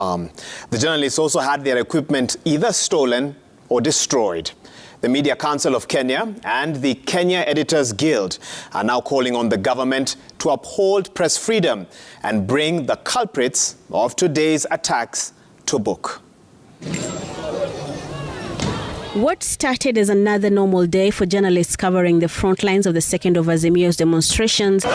The journalists also had their equipment either stolen or destroyed. The Media Council of Kenya and the Kenya Editors Guild are now calling on the government to uphold press freedom and bring the culprits of today's attacks to book. What started as another normal day for journalists covering the front lines of the second of Azimio's demonstrations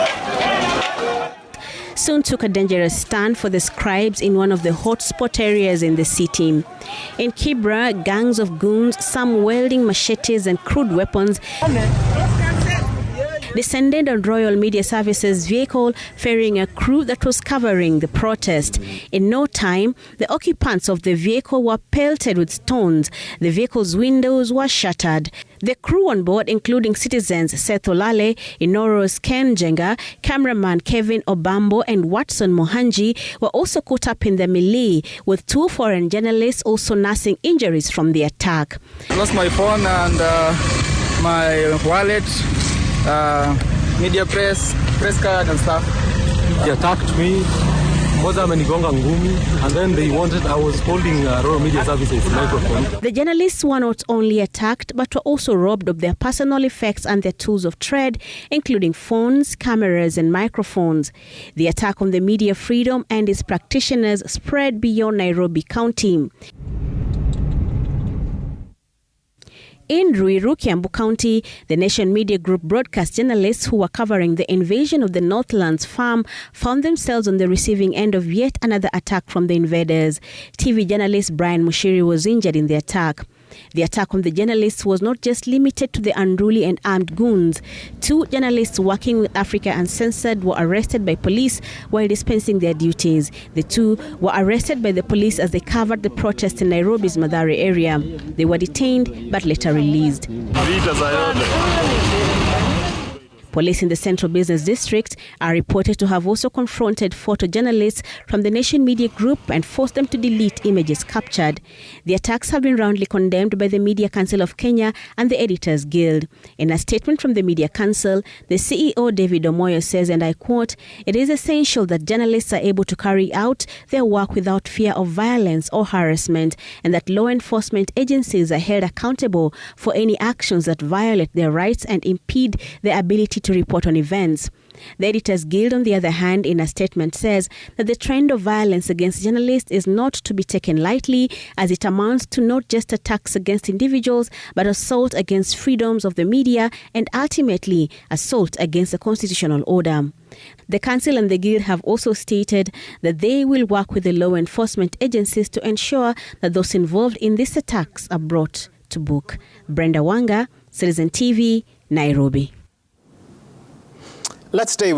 soon took a dangerous stand for the scribes in one of the hotspot areas in the city. In Kibra, gangs of goons, some wielding machetes and crude weapons, descended on Royal Media Services vehicle ferrying a crew that was covering the protest. In no time, the occupants of the vehicle were pelted with stones. The vehicle's windows were shattered. The crew on board, including citizens Seth Olale, Inoro's Ken Jenga, cameraman Kevin Obambo and Watson Mohanji, were also caught up in the melee, with two foreign journalists also nursing injuries from the attack. I lost my phone and my wallet, media press card and stuff. They attacked me, and then they wanted, I was holding Royal Media Services microphone. The journalists were not only attacked, but were also robbed of their personal effects and their tools of trade, including phones, cameras, and microphones. The attack on the media freedom and its practitioners spread beyond Nairobi County. In Ruiru, Kiambu County, the Nation Media Group broadcast journalists who were covering the invasion of the Northlands farm found themselves on the receiving end of yet another attack from the invaders. TV journalist Brian Mushiri was injured in the attack. The attack on the journalists was not just limited to the unruly and armed goons. Two journalists working with Africa Uncensored were arrested by police while dispensing their duties. The two were arrested by the police as they covered the protest in Nairobi's Mathare area. They were detained but later released. Police in the Central Business District are reported to have also confronted photojournalists from the Nation Media Group and forced them to delete images captured. The attacks have been roundly condemned by the Media Council of Kenya and the Editors Guild. In a statement from the Media Council, the CEO David Omoyo says, and I quote, "It is essential that journalists are able to carry out their work without fear of violence or harassment, and that law enforcement agencies are held accountable for any actions that violate their rights and impede their ability to report on events." The Editors Guild, on the other hand, in a statement says that the trend of violence against journalists is not to be taken lightly, as it amounts to not just attacks against individuals, but assault against freedoms of the media and ultimately assault against the constitutional order. The Council and the Guild have also stated that they will work with the law enforcement agencies to ensure that those involved in these attacks are brought to book. Brenda Wanga, Citizen TV, Nairobi. Let's stay with